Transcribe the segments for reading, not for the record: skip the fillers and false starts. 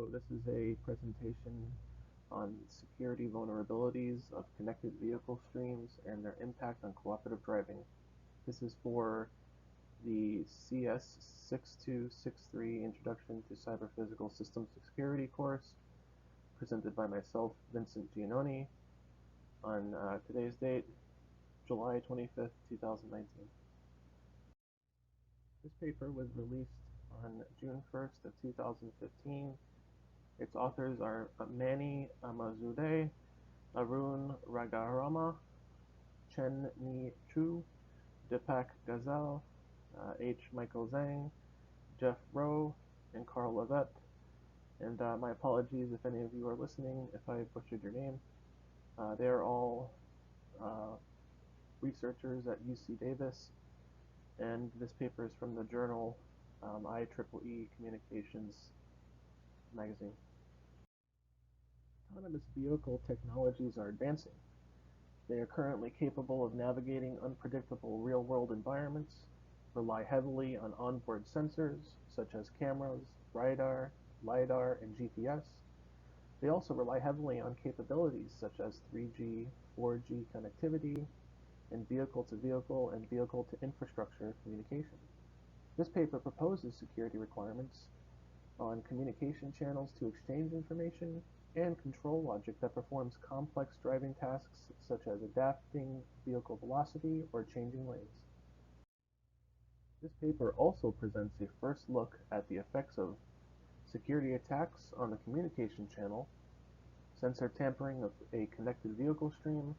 So this is a presentation on security vulnerabilities of connected vehicle streams and their impact on cooperative driving. This is for the CS6263 Introduction to Cyber Physical Systems Security course, presented by myself, Vincent Giannone, on today's date, July 25th, 2019. This paper was released on June 1st of 2015. Its authors are Mani Amazude, Arun Ragarama, Chen Ni Chu, Deepak Ghazal, H. Michael Zhang, Jeff Rowe, and Carl Levette. And my apologies if any of you are listening if I butchered your name. They are all researchers at UC Davis, and this paper is from the journal IEEE Communications magazine. Autonomous vehicle technologies are advancing. They are currently capable of navigating unpredictable real-world environments, rely heavily on onboard sensors such as cameras, radar, LiDAR, and GPS. They also rely heavily on capabilities such as 3G, 4G connectivity, and vehicle-to-vehicle and vehicle-to-infrastructure communication. This paper proposes security requirements on communication channels to exchange information and control logic that performs complex driving tasks such as adapting vehicle velocity or changing lanes. This paper also presents a first look at the effects of security attacks on the communication channel, sensor tampering of a connected vehicle stream,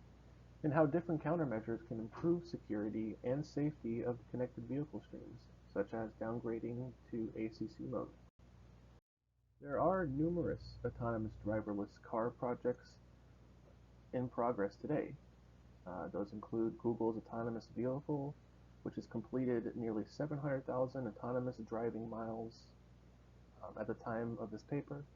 and how different countermeasures can improve security and safety of connected vehicle streams, such as downgrading to ACC mode. There are numerous autonomous driverless car projects in progress today. Those include Google's autonomous vehicle, which has completed nearly 700,000 autonomous driving miles at the time of this paper.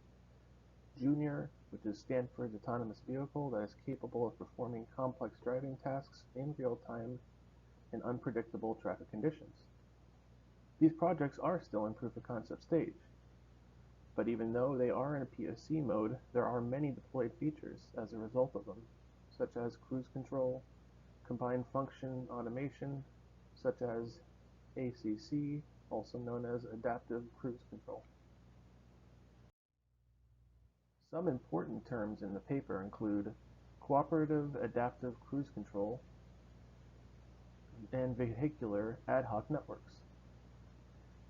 Junior, which is Stanford's autonomous vehicle that is capable of performing complex driving tasks in real time in unpredictable traffic conditions. These projects are still in proof of concept stage, but even though they are in a POC mode, there are many deployed features as a result of them, such as cruise control, combined function automation, such as ACC, also known as adaptive cruise control. Some important terms in the paper include cooperative adaptive cruise control and vehicular ad hoc networks.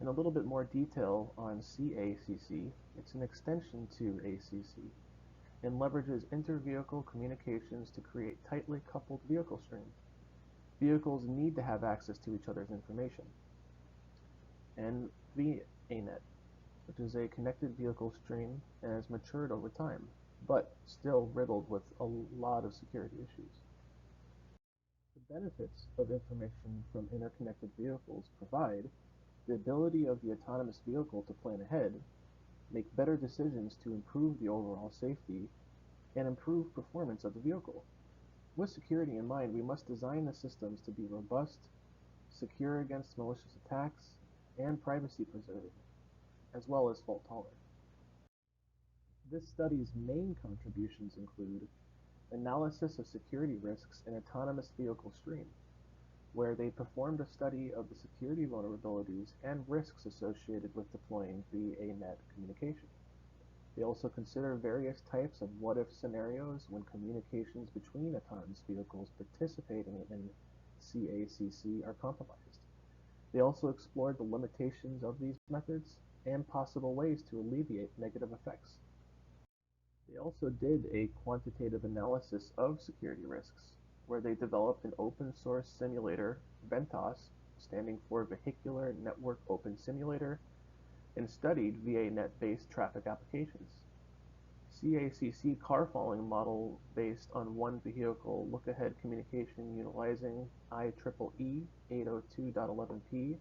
In a little bit more detail on CACC, it's an extension to ACC and leverages inter-vehicle communications to create tightly coupled vehicle streams. Vehicles need to have access to each other's information. And VANet, which is a connected vehicle stream and has matured over time, but still riddled with a lot of security issues. The benefits of information from interconnected vehicles provide the ability of the autonomous vehicle to plan ahead, make better decisions to improve the overall safety, and improve performance of the vehicle. With security in mind, we must design the systems to be robust, secure against malicious attacks, and privacy preserving, as well as fault tolerant. This study's main contributions include analysis of security risks in autonomous vehicle stream, where they performed a study of the security vulnerabilities and risks associated with deploying VANet communication. They also consider various types of what-if scenarios when communications between autonomous vehicles participating in CACC are compromised. They also explored the limitations of these methods and possible ways to alleviate negative effects. They also did a quantitative analysis of security risks, where they developed an open source simulator, VENTOS, standing for Vehicular Network Open Simulator, and studied VANet-based traffic applications. CACC car following model based on one vehicle look-ahead communication utilizing IEEE 802.11p,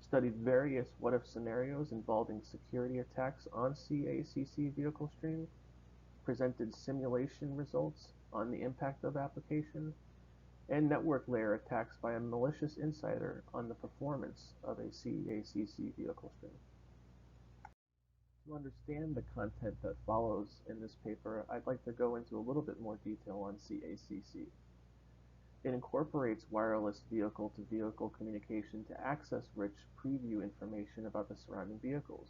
studied various what-if scenarios involving security attacks on CACC vehicle stream, presented simulation results on the impact of application, and network layer attacks by a malicious insider on the performance of a CACC vehicle stream. To understand the content that follows in this paper, I'd like to go into a little bit more detail on CACC. It incorporates wireless vehicle-to-vehicle communication to access rich preview information about the surrounding vehicles.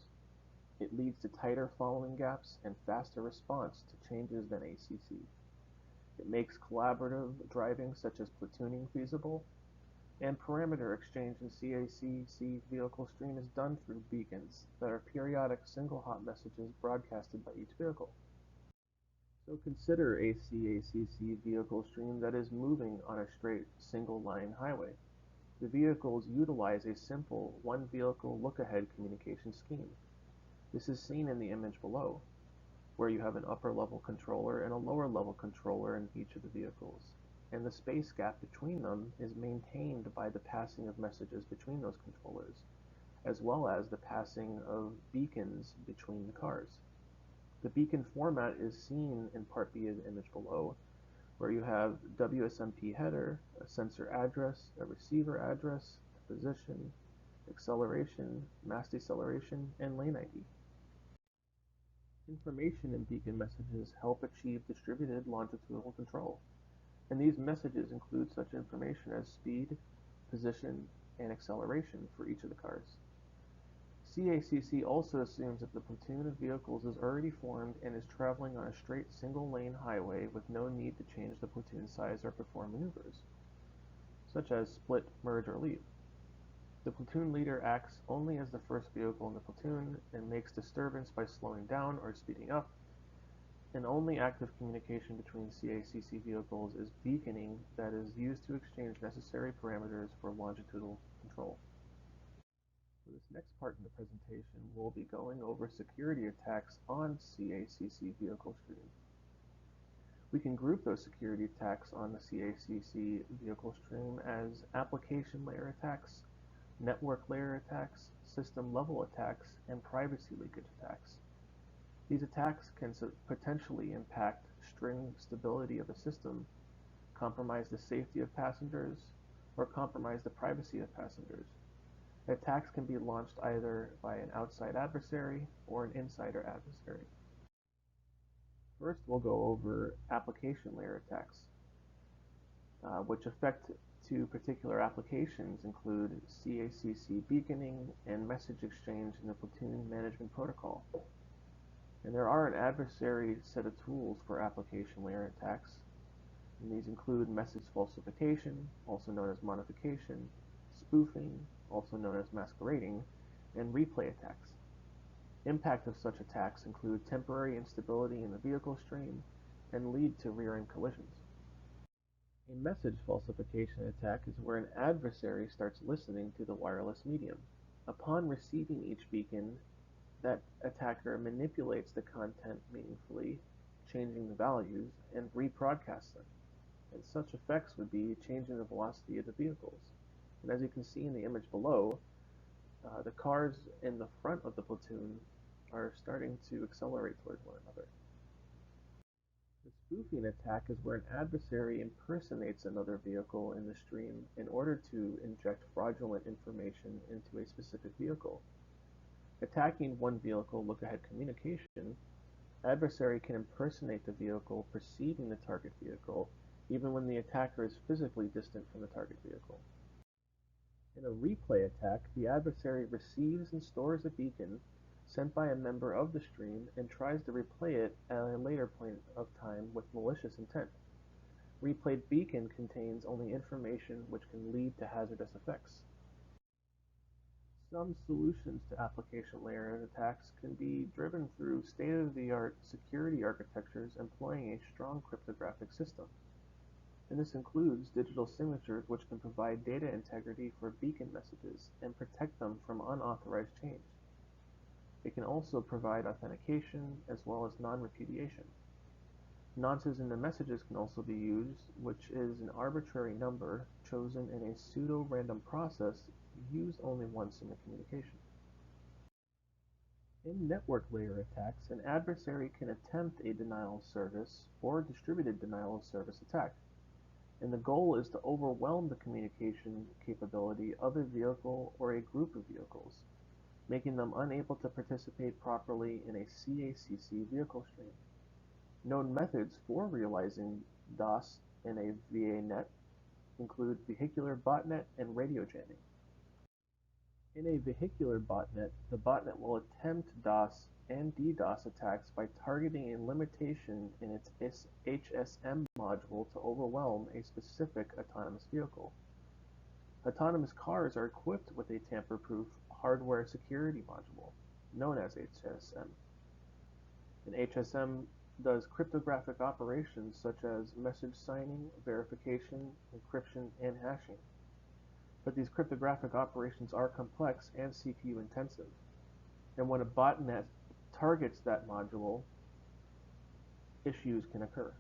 It leads to tighter following gaps and faster response to changes than ACC. It makes collaborative driving such as platooning feasible, and parameter exchange in CACC vehicle stream is done through beacons that are periodic single hop messages broadcasted by each vehicle. So consider a CACC vehicle stream that is moving on a straight single-line highway. The vehicles utilize a simple one-vehicle look-ahead communication scheme. This is seen in the image below, where you have an upper-level controller and a lower-level controller in each of the vehicles, and the space gap between them is maintained by the passing of messages between those controllers, as well as the passing of beacons between the cars. The beacon format is seen in Part B of the image below, where you have WSMP header, a sensor address, a receiver address, a position, acceleration, mass deceleration, and lane ID. Information in beacon messages help achieve distributed longitudinal control, and these messages include such information as speed, position, and acceleration for each of the cars. CACC also assumes that the platoon of vehicles is already formed and is traveling on a straight single-lane highway with no need to change the platoon size or perform maneuvers, such as split, merge, or leave. The platoon leader acts only as the first vehicle in the platoon and makes disturbance by slowing down or speeding up, and only active communication between CACC vehicles is beaconing that is used to exchange necessary parameters for longitudinal control. For this next part in the presentation, we'll be going over security attacks on CACC vehicle stream. We can group those security attacks on the CACC vehicle stream as application layer attacks, network layer attacks, system level attacks, and privacy leakage attacks. These attacks can potentially impact string stability of a system, compromise the safety of passengers, or compromise the privacy of passengers. Attacks can be launched either by an outside adversary or an insider adversary. First, we'll go over application layer attacks, which affect to particular applications include CACC beaconing and message exchange in the platoon management protocol. And there are an adversary set of tools for application layer attacks, and these include message falsification, also known as modification, spoofing, also known as masquerading, and replay attacks. Impact of such attacks include temporary instability in the vehicle stream and lead to rear-end collisions. A message falsification attack is where an adversary starts listening to the wireless medium. Upon receiving each beacon, that attacker manipulates the content meaningfully, changing the values, and rebroadcasts them. And such effects would be changing the velocity of the vehicles. And as you can see in the image below, the cars in the front of the platoon are starting to accelerate towards one another. The spoofing attack is where an adversary impersonates another vehicle in the stream in order to inject fraudulent information into a specific vehicle. Attacking one vehicle look-ahead communication, adversary can impersonate the vehicle preceding the target vehicle, even when the attacker is physically distant from the target vehicle. In a replay attack, the adversary receives and stores a beacon sent by a member of the stream and tries to replay it at a later point of time with malicious intent. Replayed beacon contains only information which can lead to hazardous effects. Some solutions to application layer attacks can be driven through state-of-the-art security architectures employing a strong cryptographic system. And this includes digital signatures which can provide data integrity for beacon messages and protect them from unauthorized change. It can also provide authentication as well as non-repudiation. Nonces in the messages can also be used, which is an arbitrary number chosen in a pseudo-random process used only once in the communication. In network layer attacks, an adversary can attempt a denial of service or distributed denial of service attack, and the goal is to overwhelm the communication capability of a vehicle or a group of vehicles. making them unable to participate properly in a CACC vehicle stream. Known methods for realizing DOS in a VA net include vehicular botnet and radio jamming. In a vehicular botnet, the botnet will attempt DOS and DDoS attacks by targeting a limitation in its HSM module to overwhelm a specific autonomous vehicle. Autonomous cars are equipped with a tamper-proof hardware security module, known as HSM. An HSM does cryptographic operations such as message signing, verification, encryption, and hashing. But these cryptographic operations are complex and CPU intensive, and when a botnet targets that module, issues can occur.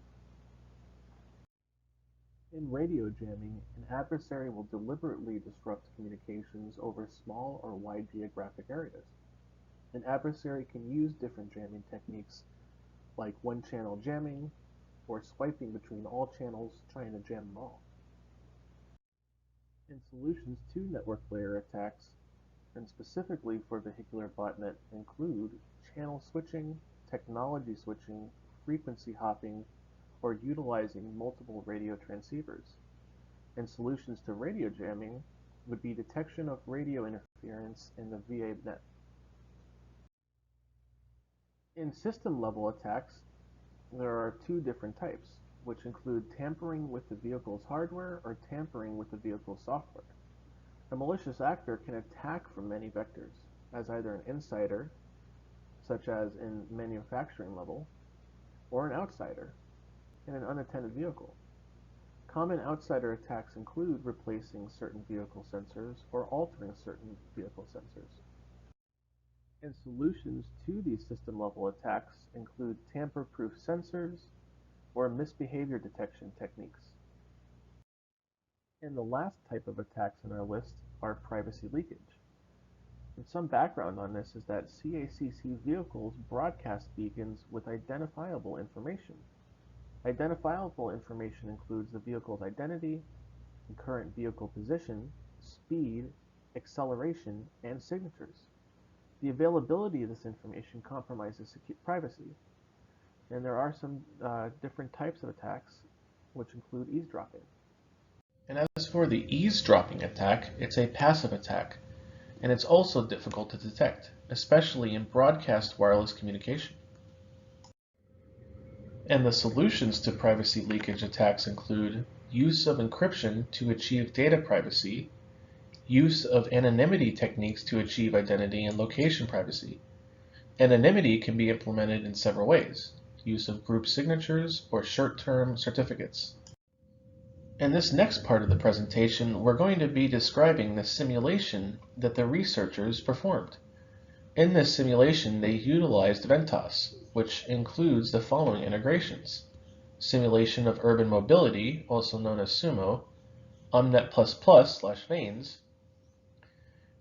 In radio jamming, an adversary will deliberately disrupt communications over small or wide geographic areas. An adversary can use different jamming techniques like one-channel jamming or swiping between all channels trying to jam them all. And solutions to network layer attacks, and specifically for vehicular botnet, include channel switching, technology switching, frequency hopping, or utilizing multiple radio transceivers. And solutions to radio jamming would be detection of radio interference in the VA net. In system-level attacks, there are two different types, which include tampering with the vehicle's hardware or tampering with the vehicle's software. A malicious actor can attack from many vectors, as either an insider, such as in manufacturing level, or an outsider, in an unattended vehicle. Common outsider attacks include replacing certain vehicle sensors or altering certain vehicle sensors. And solutions to these system-level attacks include tamper-proof sensors or misbehavior detection techniques. And the last type of attacks on our list are privacy leakage. And some background on this is that CACC vehicles broadcast beacons with identifiable information. Identifiable information includes the vehicle's identity, and current vehicle position, speed, acceleration, and signatures. The availability of this information compromises privacy, and there are some different types of attacks, which include eavesdropping. And as for the eavesdropping attack, it's a passive attack, and it's also difficult to detect, especially in broadcast wireless communication. And the solutions to privacy leakage attacks include use of encryption to achieve data privacy, use of anonymity techniques to achieve identity and location privacy. Anonymity can be implemented in several ways: use of group signatures or short-term certificates. In this next part of the presentation, we're going to be describing the simulation that the researchers performed. In this simulation, they utilized Ventos, which includes the following integrations: simulation of urban mobility, also known as SUMO, OMNET++/VANES.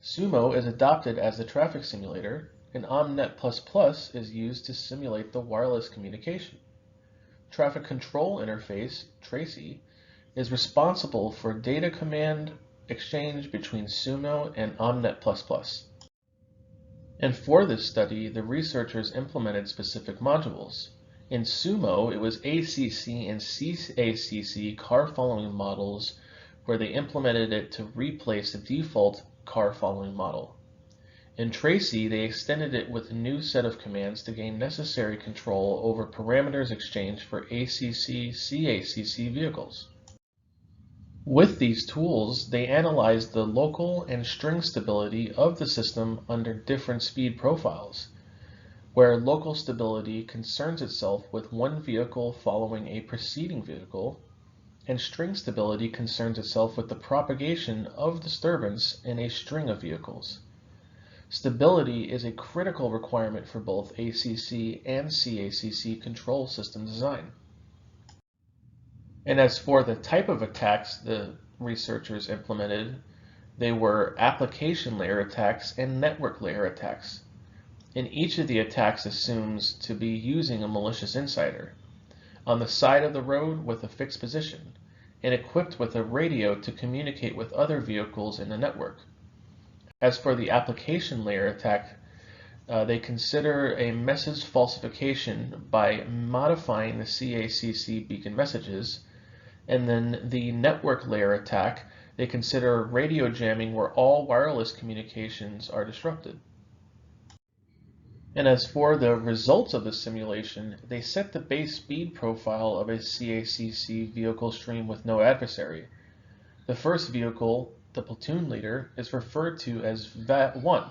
SUMO is adopted as the traffic simulator, and OMNET++ is used to simulate the wireless communication. Traffic Control Interface, TRACI, is responsible for data command exchange between SUMO and OMNET++. And for this study, the researchers implemented specific modules. In SUMO, it was ACC and CACC car following models where they implemented it to replace the default car following model. In TRACI, they extended it with a new set of commands to gain necessary control over parameters exchanged for ACC-CACC vehicles. With these tools, they analyzed the local and string stability of the system under different speed profiles, where local stability concerns itself with one vehicle following a preceding vehicle, and string stability concerns itself with the propagation of disturbance in a string of vehicles. Stability is a critical requirement for both ACC and CACC control system design. And as for the type of attacks the researchers implemented, they were application layer attacks and network layer attacks. And each of the attacks assumes to be using a malicious insider on the side of the road with a fixed position and equipped with a radio to communicate with other vehicles in the network. As for the application layer attack, they consider a message falsification by modifying the CACC beacon messages, and then the network layer attack, they consider radio jamming where all wireless communications are disrupted. And as for the results of the simulation, they set the base speed profile of a CACC vehicle stream with no adversary. The first vehicle, the platoon leader, is referred to as VAT1.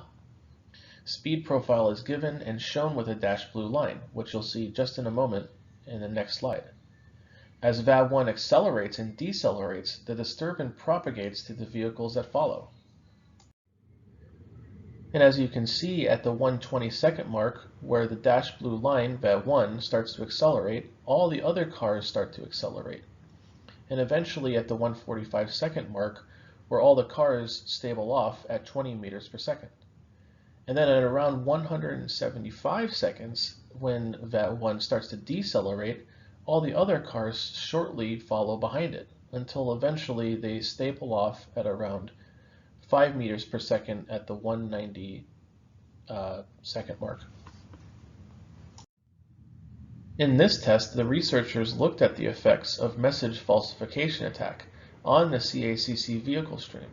Speed profile is given and shown with a dashed blue line, which you'll see just in a moment in the next slide. As VAT1 accelerates and decelerates, the disturbance propagates to the vehicles that follow. And as you can see at the 120-second mark, where the dashed blue line, VAT1, starts to accelerate, all the other cars start to accelerate. And eventually at the 145-second mark, where all the cars stable off at 20 meters per second. And then at around 175 seconds, when VAT1 starts to decelerate, all the other cars shortly follow behind it, until eventually they stable off at around 5 meters per second at the 190 second mark. In this test, the researchers looked at the effects of message falsification attack on the CACC vehicle stream.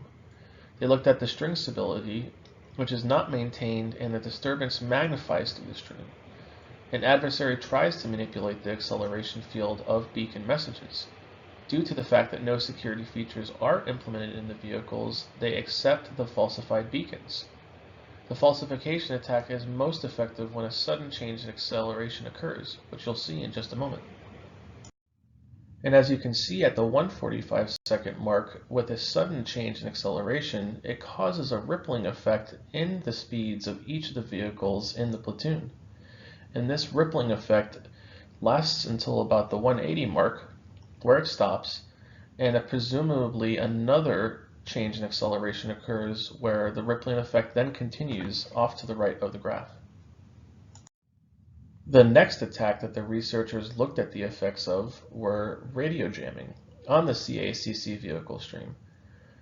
They looked at the string stability, which is not maintained, and the disturbance magnifies through the stream. An adversary tries to manipulate the acceleration field of beacon messages. Due to the fact that no security features are implemented in the vehicles, they accept the falsified beacons. The falsification attack is most effective when a sudden change in acceleration occurs, which you'll see in just a moment. And as you can see at the 145-second mark, with a sudden change in acceleration, it causes a rippling effect in the speeds of each of the vehicles in the platoon. And this rippling effect lasts until about the 180 mark, where it stops, and presumably another change in acceleration occurs where the rippling effect then continues off to the right of the graph. The next attack that the researchers looked at the effects of were radio jamming on the CACC vehicle stream.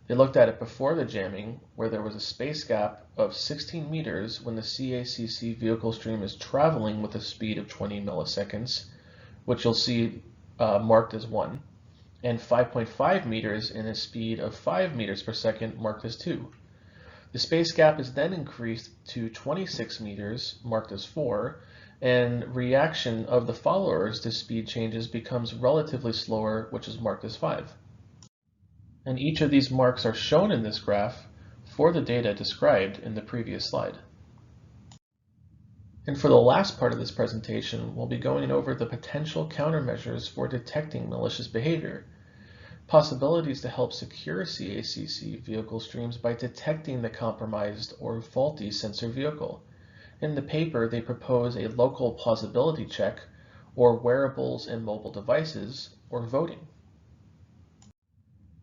They looked at it before the jamming, where there was a space gap of 16 meters when the CACC vehicle stream is traveling with a speed of 20 milliseconds, which you'll see marked as 1, and 5.5 meters in a speed of 5 meters per second marked as 2. The space gap is then increased to 26 meters marked as 4, and reaction of the followers to speed changes becomes relatively slower, which is marked as 5. And each of these marks are shown in this graph for the data described in the previous slide. And for the last part of this presentation, we'll be going over the potential countermeasures for detecting malicious behavior, possibilities to help secure CACC vehicle streams by detecting the compromised or faulty sensor vehicle. In the paper, they propose a local plausibility check, or wearables and mobile devices, or voting.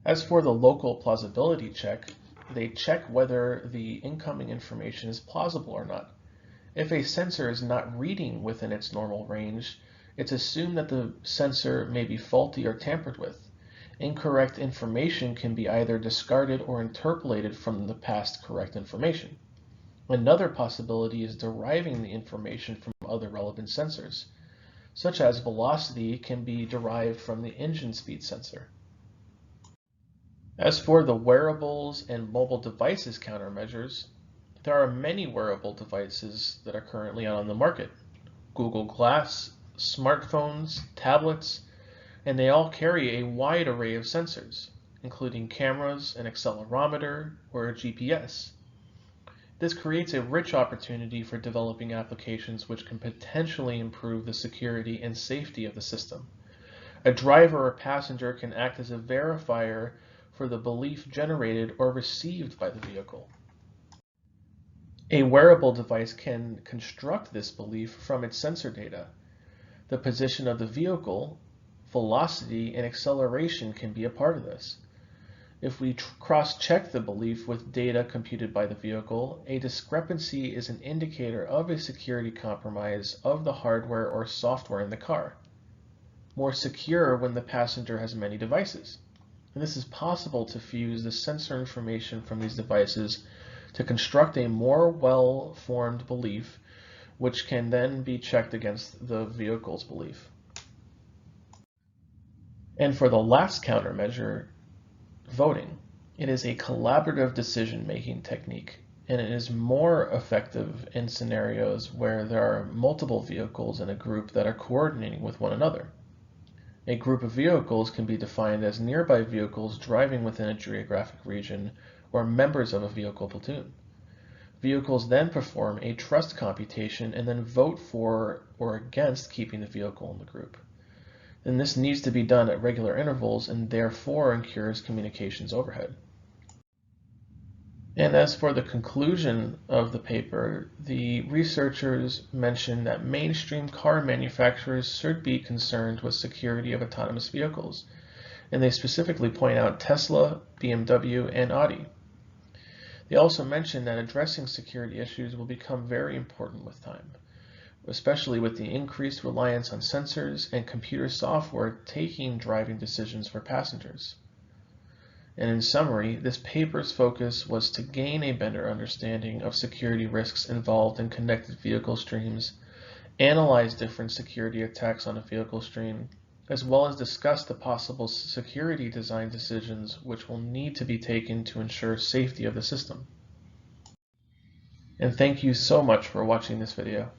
As for the local plausibility check, they check whether the incoming information is plausible or not. If a sensor is not reading within its normal range, it's assumed that the sensor may be faulty or tampered with. Incorrect information can be either discarded or interpolated from the past correct information. Another possibility is deriving the information from other relevant sensors, such as velocity can be derived from the engine speed sensor. As for the wearables and mobile devices countermeasures, there are many wearable devices that are currently on the market. Google Glass, smartphones, tablets, and they all carry a wide array of sensors, including cameras, an accelerometer, or a GPS. This creates a rich opportunity for developing applications which can potentially improve the security and safety of the system. A driver or passenger can act as a verifier for the belief generated or received by the vehicle. A wearable device can construct this belief from its sensor data. The position of the vehicle, velocity, and acceleration can be a part of this. If we cross-check the belief with data computed by the vehicle, a discrepancy is an indicator of a security compromise of the hardware or software in the car. More secure when the passenger has many devices. And this is possible to fuse the sensor information from these devices to construct a more well-formed belief, which can then be checked against the vehicle's belief. And for the last countermeasure, voting, it is a collaborative decision-making technique, and it is more effective in scenarios where there are multiple vehicles in a group that are coordinating with one another. A group of vehicles can be defined as nearby vehicles driving within a geographic region or members of a vehicle platoon. Vehicles then perform a trust computation and then vote for or against keeping the vehicle in the group. And this needs to be done at regular intervals and therefore incurs communications overhead. And as for the conclusion of the paper, the researchers mentioned that mainstream car manufacturers should be concerned with security of autonomous vehicles, and they specifically point out Tesla, BMW, and Audi. They also mentioned that addressing security issues will become very important with time, especially with the increased reliance on sensors and computer software taking driving decisions for passengers. And in summary, this paper's focus was to gain a better understanding of security risks involved in connected vehicle streams, analyze different security attacks on a vehicle stream, as well as discuss the possible security design decisions which will need to be taken to ensure safety of the system. And thank you so much for watching this video.